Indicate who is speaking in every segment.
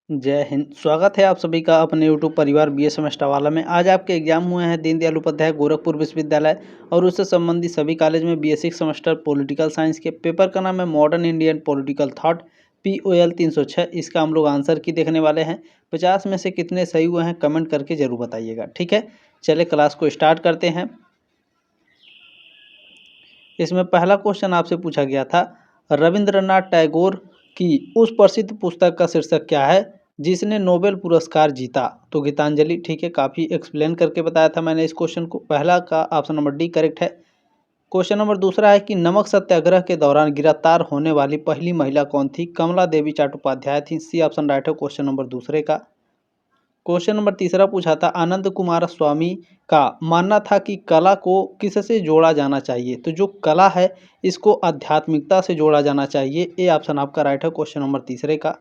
Speaker 1: जय हिंद। स्वागत है आप सभी का अपने यूट्यूब परिवार बी एस सेमेस्टर वाला में। आज आपके एग्जाम हुए हैं दीनदयाल उपाध्याय गोरखपुर विश्वविद्यालय और उससे संबंधित सभी कॉलेज में बी सेमेस्टर पॉलिटिकल साइंस के पेपर का नाम है modern Indian political thought POL 306। इसका हम लोग आंसर की देखने वाले हैं। 50 में से कितने सही हुए हैं कमेंट करके जरूर बताइएगा, ठीक है। चले क्लास को स्टार्ट करते हैं। इसमें पहला क्वेश्चन आपसे पूछा गया था, रविंद्रनाथ टैगोर की उस प्रसिद्ध पुस्तक का शीर्षक क्या है जिसने नोबेल पुरस्कार जीता? तो गीतांजलि, ठीक है। काफ़ी एक्सप्लेन करके बताया था मैंने इस क्वेश्चन को। पहला का ऑप्शन नंबर डी करेक्ट है। क्वेश्चन नंबर दूसरा है कि नमक सत्याग्रह के दौरान गिरफ्तार होने वाली पहली महिला कौन थी? कमला देवी चट्टोपाध्याय थी। सी ऑप्शन राइट है क्वेश्चन नंबर दूसरे का। क्वेश्चन नंबर तीसरा पूछा था, आनंद कुमार स्वामी का मानना था कि कला को किससे जोड़ा जाना चाहिए? तो जो कला है इसको आध्यात्मिकता से जोड़ा जाना चाहिए। ए ऑप्शन आपका राइट है क्वेश्चन नंबर तीसरे का।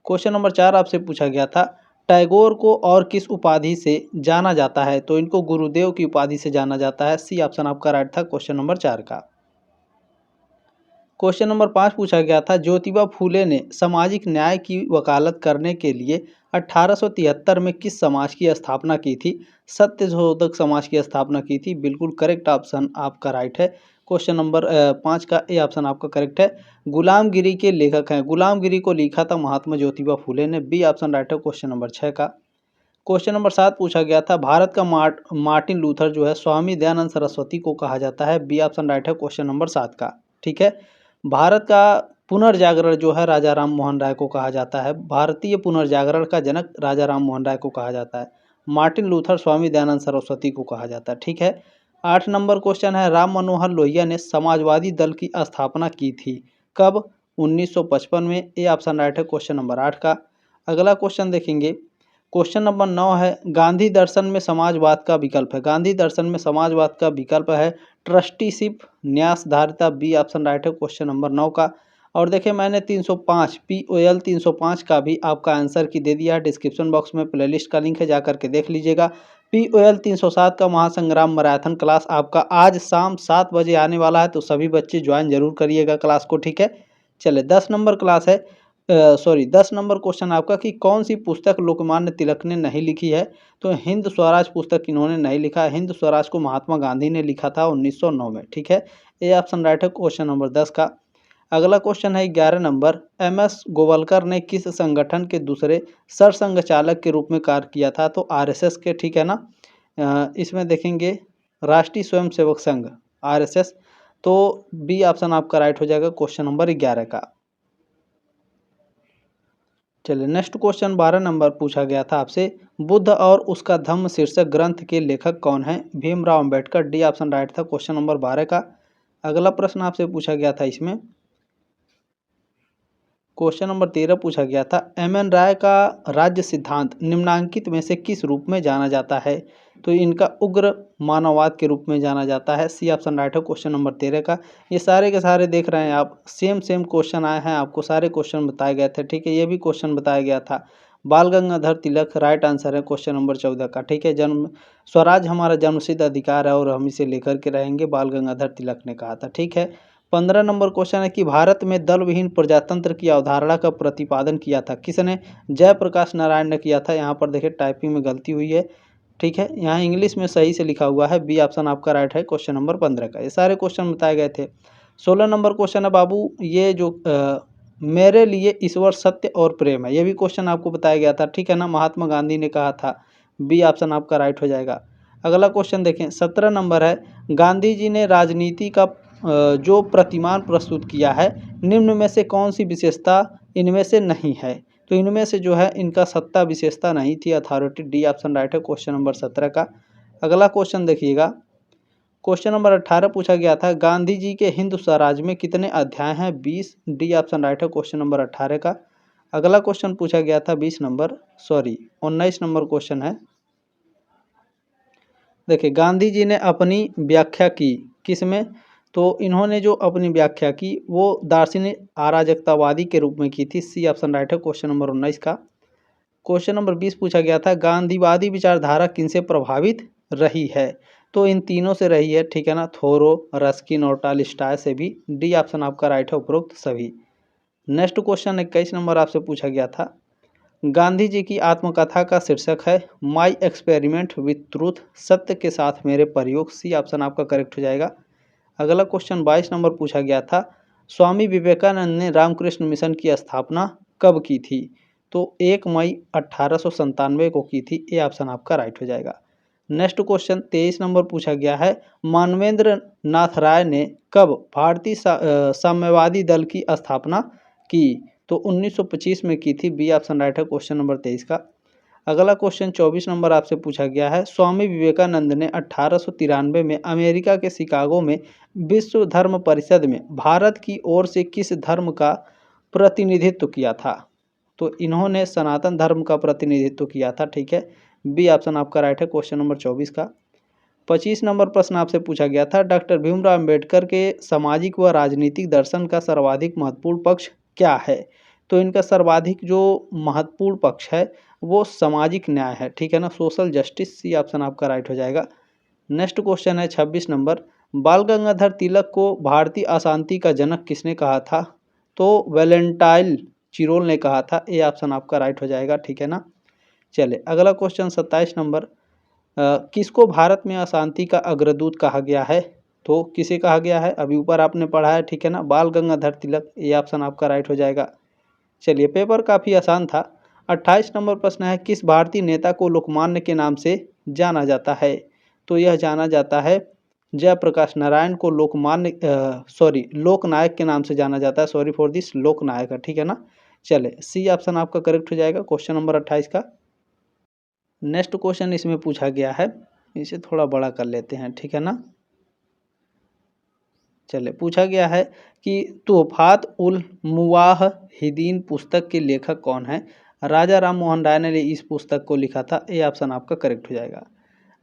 Speaker 1: क्वेश्चन नंबर 4 आपसे पूछा गया था, टैगोर को और किस उपाधि से जाना जाता है? तो इनको गुरुदेव की उपाधि से जाना जाता है। सी ऑप्शन आपका राइट था क्वेश्चन नंबर 4 का। क्वेश्चन नंबर 5 पूछा गया था, ज्योतिबा फूले ने सामाजिक न्याय की वकालत करने के लिए 1873 में किस समाज की स्थापना की थी? सत्यशोधक समाज की स्थापना की थी। बिल्कुल करेक्ट ऑप्शन आपका राइट है। क्वेश्चन नंबर 5 का ए ऑप्शन आपका करेक्ट है। गुलामगिरी के लेखक हैं? गुलामगिरी को लिखा था महात्मा ज्योतिबा फूले ने। बी ऑप्शन राइट है क्वेश्चन नंबर 6 का। क्वेश्चन नंबर 7 पूछा गया था, भारत का मार्टिन लूथर जो है स्वामी दयानंद सरस्वती को कहा जाता है। बी ऑप्शन राइट है क्वेश्चन नंबर 7 का, ठीक है। भारत का पुनर्जागरण जो है राजा राम मोहन राय को कहा जाता है। भारतीय पुनर्जागरण का जनक राजा राम मोहन राय को कहा जाता है। मार्टिन लूथर स्वामी दयानंद सरस्वती को कहा जाता है, ठीक है। 8 नंबर क्वेश्चन है, राम मनोहर लोहिया ने समाजवादी दल की स्थापना की थी कब? 1955 में। ए ऑप्शन राइट है क्वेश्चन नंबर 8 का। अगला क्वेश्चन देखेंगे, क्वेश्चन नंबर 9 है, गांधी दर्शन में समाजवाद का विकल्प है। गांधी दर्शन में समाजवाद का विकल्प है ट्रस्टीशिप, न्यासधारिता। बी ऑप्शन राइट है क्वेश्चन नंबर 9 का। और देखिए मैंने 305 POL 305 का भी आपका आंसर की दे दिया है। डिस्क्रिप्शन बॉक्स में प्लेलिस्ट का लिंक है, जा करके देख लीजिएगा। POL 307 का महासंग्राम मैराथन क्लास आपका आज शाम 7 बजे आने वाला है, तो सभी बच्चे ज्वाइन जरूर करिएगा क्लास को, ठीक है। चले 10 नंबर क्लास है, 10 नंबर क्वेश्चन आपका कि कौन सी पुस्तक लोकमान्य तिलक ने नहीं लिखी है? तो हिंद स्वराज पुस्तक इन्होंने नहीं लिखा है। हिंद स्वराज को महात्मा गांधी ने लिखा था 1909 में, ठीक है। ए ऑप्शन राइट है क्वेश्चन नंबर 10 का। अगला क्वेश्चन है 11 नंबर, MS गोवलकर ने किस संगठन के दूसरे सरसंघ चालक के रूप में कार्य किया था? तो RSS के, ठीक है ना। इसमें देखेंगे राष्ट्रीय स्वयंसेवक संघ RSS। तो बी ऑप्शन आपका राइट हो जाएगा क्वेश्चन नंबर 11 का। चलिए नेक्स्ट क्वेश्चन 12 नंबर पूछा गया था आपसे, बुद्ध और उसका धम्म शीर्षक ग्रंथ के लेखक कौन है? Bhimrao Ambedkar. D option right था क्वेश्चन नंबर 12 का। अगला प्रश्न आपसे पूछा गया था, इसमें क्वेश्चन नंबर 13 पूछा गया था, MN राय का राज्य सिद्धांत निम्नांकित में से किस रूप में जाना जाता है? तो इनका उग्र मानववाद के रूप में जाना जाता है। सी ऑप्शन राइट है क्वेश्चन नंबर 13 का। ये सारे के सारे देख रहे हैं आप, सेम क्वेश्चन आए हैं, आपको सारे क्वेश्चन बताए गए थे, ठीक है। ये भी क्वेश्चन बताया गया था। बाल गंगाधर तिलक राइट आंसर है क्वेश्चन नंबर 14 का, ठीक है। जन्म स्वराज हमारा जन्मसिद्ध अधिकार है और हम इसे लेकर के रहेंगे, बाल गंगाधर तिलक ने कहा था, ठीक है। 15 नंबर क्वेश्चन है कि भारत में दल विहीन प्रजातंत्र की अवधारणा का प्रतिपादन किया था किसने? जयप्रकाश नारायण ने किया था। यहाँ पर देखिए टाइपिंग में गलती हुई है, ठीक है। यहाँ इंग्लिश में सही से लिखा हुआ है। बी ऑप्शन आपका राइट है क्वेश्चन नंबर 15 का। ये सारे क्वेश्चन बताए गए थे। 16 नंबर क्वेश्चन है बाबू, ये जो मेरे लिए ईश्वर सत्य और प्रेम है, ये भी क्वेश्चन आपको बताया गया था, ठीक है ना। महात्मा गांधी ने कहा था। बी ऑप्शन आपका राइट हो जाएगा। अगला क्वेश्चन देखें 17 नंबर है, गांधी जी ने राजनीति का जो प्रतिमान प्रस्तुत किया है, निम्न में से कौन सी विशेषता इनमें से नहीं है? तो इनमें से जो है इनका सत्ता विशेषता नहीं थी, अथॉरिटी। डी ऑप्शन राइट है क्वेश्चन नंबर 17 का। अगला क्वेश्चन देखिएगा, क्वेश्चन नंबर 18 पूछा गया था, गांधी जी के हिंद स्वराज में कितने अध्याय हैं? 20। डी ऑप्शन राइट है क्वेश्चन नंबर 18 का। अगला क्वेश्चन पूछा गया था 19 नंबर क्वेश्चन है, देखिए गांधी जी ने अपनी व्याख्या की किसमें? तो इन्होंने जो अपनी व्याख्या की वो दार्शनिक अराजकतावादी के रूप में की थी। सी ऑप्शन राइट है क्वेश्चन नंबर 19 का। क्वेश्चन नंबर 20 पूछा गया था, गांधीवादी विचारधारा किनसे प्रभावित रही है? तो इन तीनों से रही है, ठीक है ना। थोरो, रस्किन और टॉलस्टॉय से भी। डी ऑप्शन आपका राइट है उपरोक्त सभी। नेक्स्ट क्वेश्चन 21 नंबर आपसे पूछा गया था, गांधी जी की आत्मकथा का शीर्षक है माई एक्सपेरिमेंट विथ ट्रूथ, सत्य के साथ मेरे प्रयोग। सी ऑप्शन आपका करेक्ट हो जाएगा। अगला क्वेश्चन 22 नंबर पूछा गया था, स्वामी विवेकानंद ने रामकृष्ण मिशन की स्थापना कब की थी? तो 1 मई 1897 को की थी। ए ऑप्शन आपका राइट हो जाएगा। नेक्स्ट क्वेश्चन 23 नंबर पूछा गया है, मानवेंद्र नाथ राय ने कब भारतीय साम्यवादी दल की स्थापना की? तो 1925 में की थी। बी ऑप्शन राइट है क्वेश्चन नंबर 23 का। अगला क्वेश्चन 24 नंबर आपसे पूछा गया है, स्वामी विवेकानंद ने 1893 में अमेरिका के शिकागो में विश्व धर्म परिषद में भारत की ओर से किस धर्म का प्रतिनिधित्व किया था? तो इन्होंने सनातन धर्म का प्रतिनिधित्व किया था। ठीक है, बी ऑप्शन आपका राइट है क्वेश्चन नंबर 24 का। 25 नंबर प्रश्न आपसे पूछा गया था, डॉक्टर भीमराव अंबेडकर के सामाजिक व राजनीतिक दर्शन का सर्वाधिक महत्वपूर्ण पक्ष क्या है? तो इनका सर्वाधिक जो महत्वपूर्ण पक्ष है वो सामाजिक न्याय है। ठीक है ना, सोशल जस्टिस। सी ऑप्शन आपका राइट हो जाएगा। नेक्स्ट क्वेश्चन है 26 नंबर, बाल गंगाधर तिलक को भारतीय अशांति का जनक किसने कहा था? तो वैलेंटाइन चिरोल ने कहा था। ए ऑप्शन आपका राइट हो जाएगा। ठीक है ना, चले अगला क्वेश्चन 27 नंबर, किसको भारत में अशांति का अग्रदूत कहा गया है? तो किसे कहा गया है? अभी ऊपर आपने पढ़ा है। ठीक है ना, बाल गंगाधर तिलक। ये ऑप्शन आपका राइट हो जाएगा। चलिए, पेपर काफ़ी आसान था। 28 नंबर प्रश्न है, किस भारतीय नेता को लोकमान्य के नाम से जाना जाता है? तो यह जाना जाता है जयप्रकाश नारायण को लोकनायक के नाम से जाना जाता है। सॉरी फॉर दिस, लोकनायक है। ठीक है ना, चले सी ऑप्शन आपका करेक्ट हो जाएगा क्वेश्चन नंबर 28 का। नेक्स्ट क्वेश्चन इसमें पूछा गया है, इसे थोड़ा बड़ा कर लेते हैं। ठीक है ना, चले पूछा गया है कि तोहफात उल मुवाहिदीन पुस्तक के लेखक कौन है? राजा राम मोहन राय ने इस पुस्तक को लिखा था। ए ऑप्शन आपका करेक्ट हो जाएगा।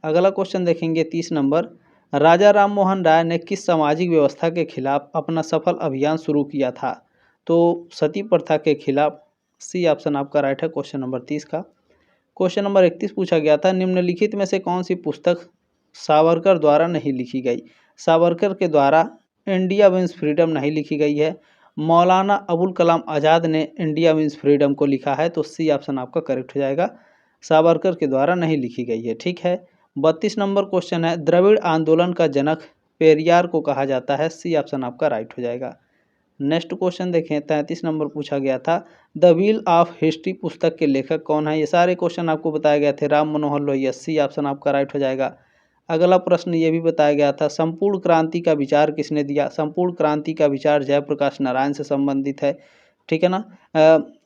Speaker 1: अगला क्वेश्चन देखेंगे 30 नंबर, राजा राम मोहन राय ने किस सामाजिक व्यवस्था के खिलाफ अपना सफल अभियान शुरू किया था? तो सती प्रथा के खिलाफ। सी ऑप्शन आपका राइट है क्वेश्चन नंबर 30 का। क्वेश्चन नंबर 31 पूछा गया था, निम्नलिखित में से कौन सी पुस्तक सावरकर द्वारा नहीं लिखी गई? सावरकर के द्वारा इंडिया विंस फ्रीडम नहीं लिखी गई है। मौलाना अबुल कलाम आज़ाद ने इंडिया विंस फ्रीडम को लिखा है। तो सी ऑप्शन आपका करेक्ट हो जाएगा, सावरकर के द्वारा नहीं लिखी गई है। ठीक है, 32 नंबर क्वेश्चन है, द्रविड़ आंदोलन का जनक पेरियार को कहा जाता है। सी ऑप्शन आपका राइट हो जाएगा। नेक्स्ट क्वेश्चन देखें, 33 नंबर पूछा गया था, द व्हील ऑफ हिस्ट्री पुस्तक के लेखक कौन है? ये सारे क्वेश्चन आपको बताए गए थे, राम मनोहर लोहिया। सी ऑप्शन आपका राइट हो जाएगा। अगला प्रश्न ये भी बताया गया था, संपूर्ण क्रांति का विचार किसने दिया? संपूर्ण क्रांति का विचार जयप्रकाश नारायण से संबंधित है। ठीक है ना,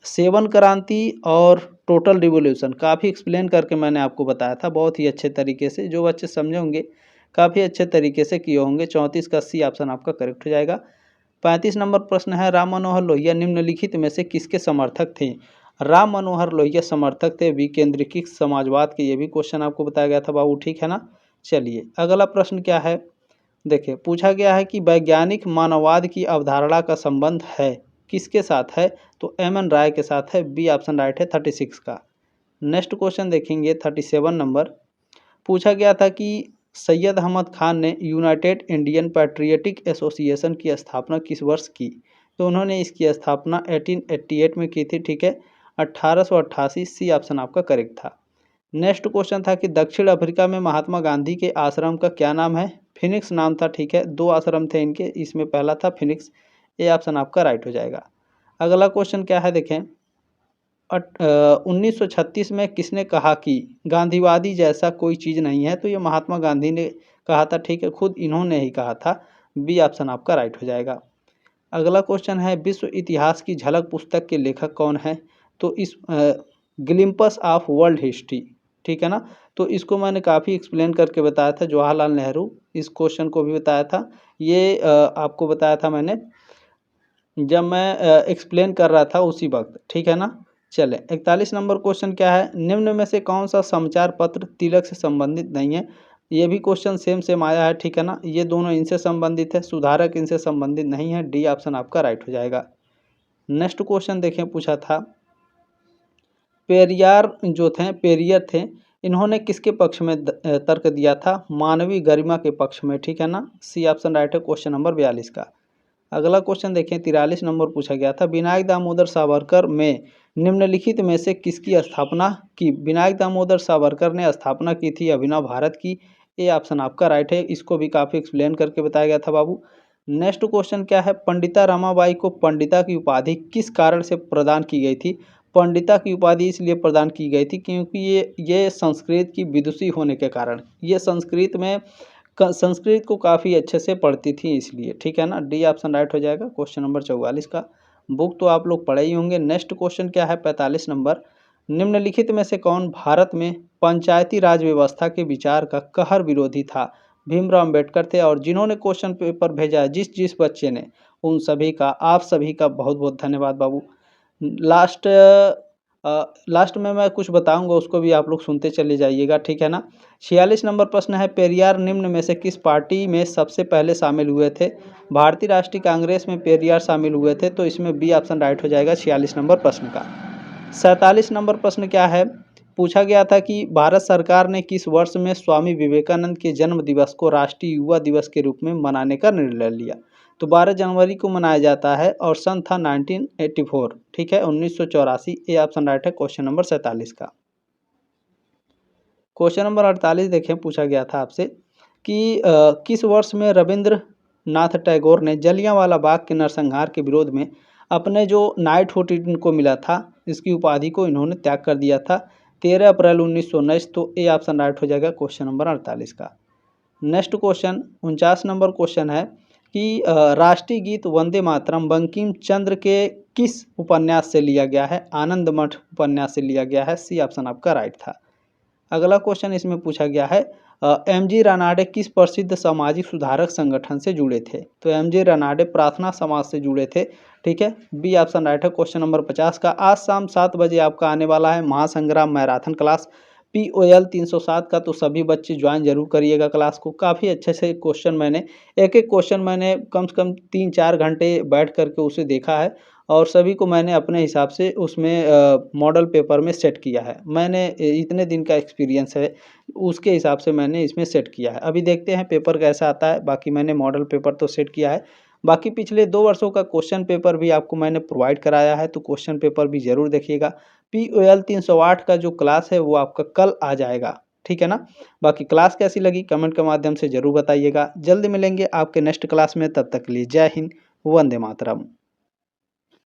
Speaker 1: सेवन क्रांति और टोटल रिवोल्यूशन काफ़ी एक्सप्लेन करके मैंने आपको बताया था, बहुत ही अच्छे तरीके से। जो बच्चे समझे होंगे काफ़ी अच्छे तरीके से किए होंगे। 34 का सी ऑप्शन आपका करेक्ट हो जाएगा। 35 नंबर प्रश्न है, राम मनोहर लोहिया निम्नलिखित में से किसके समर्थक थे? राम मनोहर लोहिया समर्थक थे विकेंद्रीकृत समाजवाद के। ये भी क्वेश्चन आपको बताया गया था बाबू। ठीक है ना, चलिए अगला प्रश्न क्या है, देखिए पूछा गया है कि वैज्ञानिक मानववाद की अवधारणा का संबंध है किसके साथ है? तो एम.एन. राय के साथ है। बी ऑप्शन राइट है 36 का। नेक्स्ट क्वेश्चन देखेंगे 37 नंबर, पूछा गया था कि सैयद अहमद खान ने यूनाइटेड इंडियन पैट्रियटिक एसोसिएशन की स्थापना किस वर्ष की? तो उन्होंने इसकी स्थापना 1888 में की थी। ठीक है, 1888। सी ऑप्शन आपका करेक्ट था। नेक्स्ट क्वेश्चन था कि दक्षिण अफ्रीका में महात्मा गांधी के आश्रम का क्या नाम है? फिनिक्स नाम था। ठीक है, 2 आश्रम थे इनके, इसमें पहला था फिनिक्स। ए ऑप्शन आपका राइट हो जाएगा। अगला क्वेश्चन क्या है देखें, 1936 में किसने कहा कि गांधीवादी जैसा कोई चीज़ नहीं है? तो ये महात्मा गांधी ने कहा था। ठीक है, खुद इन्होंने ही कहा था। बी ऑप्शन आपका राइट हो जाएगा। अगला क्वेश्चन है, विश्व इतिहास की झलक पुस्तक के लेखक कौन है? तो इस ग्लिम्पस ऑफ वर्ल्ड हिस्ट्री। ठीक है ना, तो इसको मैंने काफ़ी एक्सप्लेन करके बताया था, जवाहरलाल नेहरू। इस क्वेश्चन को भी बताया था, ये आपको बताया था मैंने जब मैं एक्सप्लेन कर रहा था उसी वक्त। ठीक है ना, चले 41 नंबर क्वेश्चन क्या है, निम्न में से कौन सा समाचार पत्र तिलक से संबंधित नहीं है? ये भी क्वेश्चन सेम आया है। ठीक है ना, ये दोनों इनसे संबंधित है, सुधारक इनसे संबंधित नहीं है। डी ऑप्शन आपका राइट हो जाएगा। नेक्स्ट क्वेश्चन देखें, पूछा था पेरियार जो थे, पेरियर थे, इन्होंने किसके पक्ष में तर्क दिया था? मानवीय गरिमा के पक्ष में। ठीक है ना, सी ऑप्शन राइट है क्वेश्चन नंबर 42 का। अगला क्वेश्चन देखें 43 नंबर पूछा गया था, विनायक दामोदर सावरकर में निम्नलिखित में से किसकी स्थापना की? विनायक दामोदर सावरकर ने स्थापना की थी अभिनव भारत की। ये ऑप्शन आपका राइट है, इसको भी काफ़ी एक्सप्लेन करके बताया गया था बाबू। नेक्स्ट क्वेश्चन क्या है, पंडिता रमाबाई को पंडिता की उपाधि किस कारण से प्रदान की गई थी? पंडिता की उपाधि इसलिए प्रदान की गई थी क्योंकि ये संस्कृत की विदुषी होने के कारण, ये संस्कृत में संस्कृत को काफ़ी अच्छे से पढ़ती थी इसलिए, ठीक है ना। डी ऑप्शन राइट हो जाएगा क्वेश्चन नंबर 44 का। बुक तो आप लोग पढ़े ही होंगे। नेक्स्ट क्वेश्चन क्या है 45 नंबर, निम्नलिखित में से कौन भारत में पंचायती राज व्यवस्था के विचार का कहर विरोधी था? भीमराव अम्बेडकर थे। और जिन्होंने क्वेश्चन पेपर भेजा है, जिस जिस बच्चे ने, उन सभी का, आप सभी का बहुत बहुत धन्यवाद बाबू। लास्ट में मैं कुछ बताऊंगा, उसको भी आप लोग सुनते चले जाइएगा, ठीक है ना। 46 नंबर प्रश्न है, पेरियार निम्न में से किस पार्टी में सबसे पहले शामिल हुए थे? भारतीय राष्ट्रीय कांग्रेस में पेरियार शामिल हुए थे, तो इसमें बी ऑप्शन राइट हो जाएगा 46 नंबर प्रश्न का। 47 नंबर प्रश्न क्या है, पूछा गया था कि भारत सरकार ने किस वर्ष में स्वामी विवेकानंद के जन्म दिवस को राष्ट्रीय युवा दिवस के रूप में मनाने का निर्णय लिया? तो 12 जनवरी को मनाया जाता है और सन था 1984, ठीक है, 1984। ये ऑप्शन राइट है क्वेश्चन नंबर 47 का। क्वेश्चन नंबर 48 देखें, पूछा गया था आपसे कि किस वर्ष में रविंद्रनाथ टैगोर ने जलियांवाला बाग के नरसंहार के विरोध में अपने जो नाइटहुड इनको मिला था, इसकी उपाधि को इन्होंने त्याग कर दिया था? 13 अप्रैल 1919। तो ए ऑप्शन राइट हो जाएगा क्वेश्चन नंबर 48 का। नेक्स्ट क्वेश्चन 49 नंबर क्वेश्चन है कि राष्ट्रीय गीत वंदे मातरम बंकिम चंद्र के किस उपन्यास से लिया गया है? आनंद मठ उपन्यास से लिया गया है। सी ऑप्शन आपका राइट था। अगला क्वेश्चन इसमें पूछा गया है, एम.जी. रानाडे किस प्रसिद्ध सामाजिक सुधारक संगठन से जुड़े थे? तो एम.जी. रानाडे प्रार्थना समाज से जुड़े थे, ठीक है। बी ऑप्शन राइट है क्वेश्चन नंबर 50 का। आज शाम 7 बजे आपका आने वाला है महासंग्राम मैराथन क्लास POL 307 का, तो सभी बच्चे ज्वाइन जरूर करिएगा क्लास को। काफ़ी अच्छे से क्वेश्चन मैंने एक क्वेश्चन मैंने कम से कम 3-4 घंटे बैठ करके उसे देखा है और सभी को मैंने अपने हिसाब से उसमें मॉडल पेपर में सेट किया है। मैंने इतने दिन का एक्सपीरियंस है, उसके हिसाब से मैंने इसमें सेट किया है। अभी देखते हैं पेपर कैसा आता है। बाकी मैंने मॉडल पेपर तो सेट किया है, बाकी पिछले 2 वर्षों का क्वेश्चन पेपर भी आपको मैंने प्रोवाइड कराया है, तो क्वेश्चन पेपर भी ज़रूर देखिएगा। POL 308 का जो क्लास है वो आपका कल आ जाएगा, ठीक है ना। बाकी क्लास कैसी लगी कमेंट के माध्यम से ज़रूर बताइएगा। जल्द मिलेंगे आपके नेक्स्ट क्लास में, तब तक के लिए जय हिंद, वंदे मातरम।